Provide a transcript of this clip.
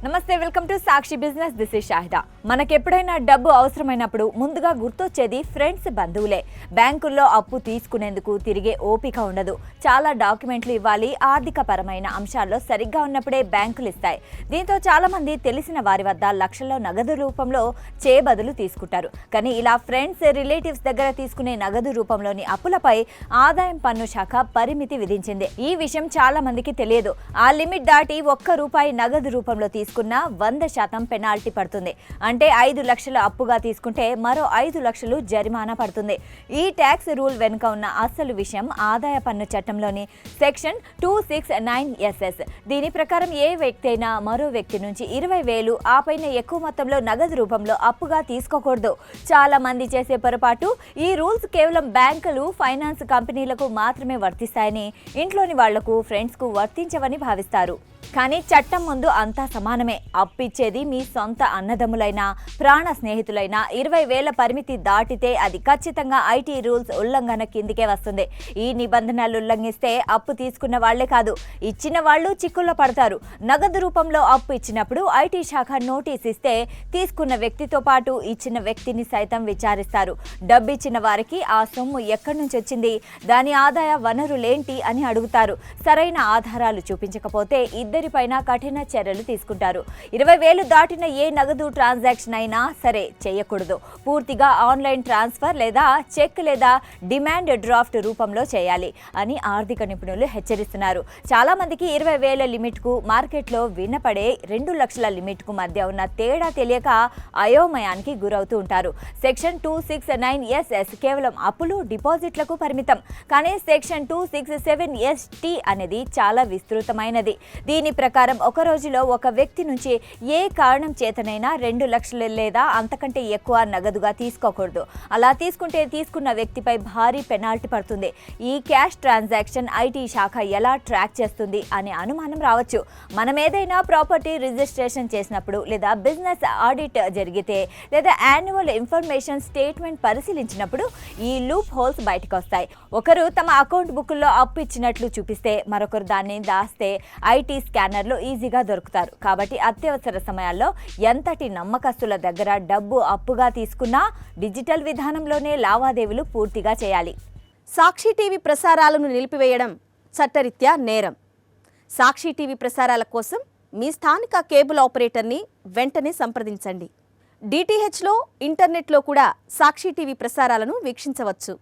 నమస్తే, welcome to Sakshi business. This is Shahida. మనకెప్పుడైనా డబ్బు అవసరమైనప్పుడు ముందుగా గుర్తొచ్చేది ఫ్రెండ్స్, బంధువులే. బ్యాంకుల్లో అప్పు తీసుకునేందుకు తిరిగే ఓపిక ఉండదు. చాలా డాక్యుమెంట్లు ఇవ్వాలి. ఆర్థిక పరమైన అంశాల్లో సరిగ్గా ఉన్నప్పుడే బ్యాంకులు ఇస్తాయి. దీంతో చాలా మంది తెలిసిన వారి వద్ద లక్షల్లో నగదు రూపంలో చేయబదులు తీసుకుంటారు. కానీ ఇలా ఫ్రెండ్స్, రిలేటివ్స్ దగ్గర తీసుకునే నగదు రూపంలోని అప్పులపై ఆదాయం పన్ను శాఖ పరిమితి విధించింది. ఈ విషయం చాలా మందికి తెలియదు. ఆ లిమిట్ దాటి ₹1 నగదు రూపంలో తీసుకున్న 100% పెనాల్టీ పడుతుంది. అంటే 5 లక్షల అప్పుగా తీసుకుంటే మరో 5 లక్షలు జరిమానా పడుతుంది. ఈ ట్యాక్స్ రూల్ వెనుక ఉన్న అసలు విషయం ఆదాయ పన్ను చట్టంలోని సెక్షన్ 269SS. దీని ప్రకారం ఏ వ్యక్తి అయినా మరో వ్యక్తి నుంచి 20,000 ఆపైన ఎక్కువ మొత్తంలో నగదు రూపంలో అప్పుగా తీసుకోకూడదు. చాలా మంది చేసే పొరపాటు, ఈ రూల్స్ కేవలం బ్యాంకులు, ఫైనాన్స్ కంపెనీలకు మాత్రమే వర్తిస్తాయని, ఇంట్లోని వాళ్లకు, ఫ్రెండ్స్కు వర్తించవని భావిస్తారు. కానీ చట్టం ముందు అంతా సమానమే. అప్పిచ్చేది మీ సొంత అన్నదమ్ములైనా, ప్రాణ స్నేహితులైనా 20,000 పరిమితి దాటితే అది ఖచ్చితంగా ఐటీ రూల్స్ ఉల్లంఘన కిందికే వస్తుంది. ఈ నిబంధనలు ఉల్లంఘిస్తే అప్పు తీసుకున్న వాళ్లే కాదు, ఇచ్చిన వాళ్ళు చిక్కుల్లో పడతారు. నగదు రూపంలో అప్పు ఇచ్చినప్పుడు ఐటీ శాఖ నోటీస్ ఇస్తే తీసుకున్న వ్యక్తితో పాటు ఇచ్చిన వ్యక్తిని సైతం విచారిస్తారు. డబ్బిచ్చిన వారికి ఆ సొమ్ము ఎక్కడి నుంచి వచ్చింది, దాని ఆదాయ వనరులేంటి అని అడుగుతారు. సరైన ఆధారాలు చూపించకపోతే ఇద్దరిపైన కఠిన చర్యలు తీసుకుంటారు. 20,000 దాటిన ఏ నగదు ట్రాన్సాక్షన్ అయినా సరే చేయకూడదు. పూర్తిగా ఆన్లైన్ ట్రాన్స్ఫర్ లేదా చెక్ లేదా డిమాండ్ డ్రాఫ్ట్ రూపంలో చేయాలి అని ఆర్థిక నిపుణులు హెచ్చరిస్తున్నారు. చాలా మందికి 20,000 లిమిట్కు, మార్కెట్లో వినపడే 2 లక్షల లిమిట్కు మధ్య ఉన్న తేడా తెలియక అయోమయానికి గురవుతూ ఉంటారు. సెక్షన్ 269SS కేవలం అప్పులు, డిపాజిట్లకు పరిమితం. కానీ సెక్షన్ 267ST అనేది చాలా విస్తృతమైనది. దీని ప్రకారం ఒక రోజులో ఒక వ్యక్తి నుంచి ఏ కారణం చేతనైనా 2 లక్షలు లేదా అంతకంటే ఎక్కువ నగదుగా తీసుకోకూడదు. అలా తీసుకుంటే తీసుకున్న వ్యక్తిపై భారీ పెనాల్టీ పడుతుంది. ఈ క్యాష్ ట్రాన్సాక్షన్ ఐటీ శాఖ ఎలా ట్రాక్ చేస్తుంది అనే అనుమానం రావచ్చు. మనం ఏదైనా ప్రాపర్టీ రిజిస్ట్రేషన్ చేసినప్పుడు, లేదా బిజినెస్ ఆడిట్ జరిగితే, లేదా యాన్యువల్ ఇన్ఫర్మేషన్ స్టేట్మెంట్ పరిశీలించినప్పుడు ఈ లూప్ హోల్స్ బయటకు వస్తాయి. ఒకరు తమ అకౌంట్ బుక్లో అప్పు ఇచ్చినట్లు చూపిస్తే, మరొకరు దాన్ని దాస్తే ఐటీ స్కానర్లు ఈజీగా దొరుకుతారు. కాబట్టి అత్యవసర సమయాల్లో ఎంతటి నమ్మకస్తుల దగ్గర డబ్బు అప్పుగా తీసుకున్నా డిజిటల్ విధానంలోనే లావాదేవీలు పూర్తిగా చేయాలి. సాక్షి టీవీ ప్రసారాలను నిలిపివేయడం చట్టరీత్యా నేరం. సాక్షి టీవీ ప్రసారాల కోసం మీ స్థానిక కేబుల్ ఆపరేటర్ని వెంటనే సంప్రదించండి. DTHలో, ఇంటర్నెట్లో కూడా సాక్షి టీవీ ప్రసారాలను వీక్షించవచ్చు.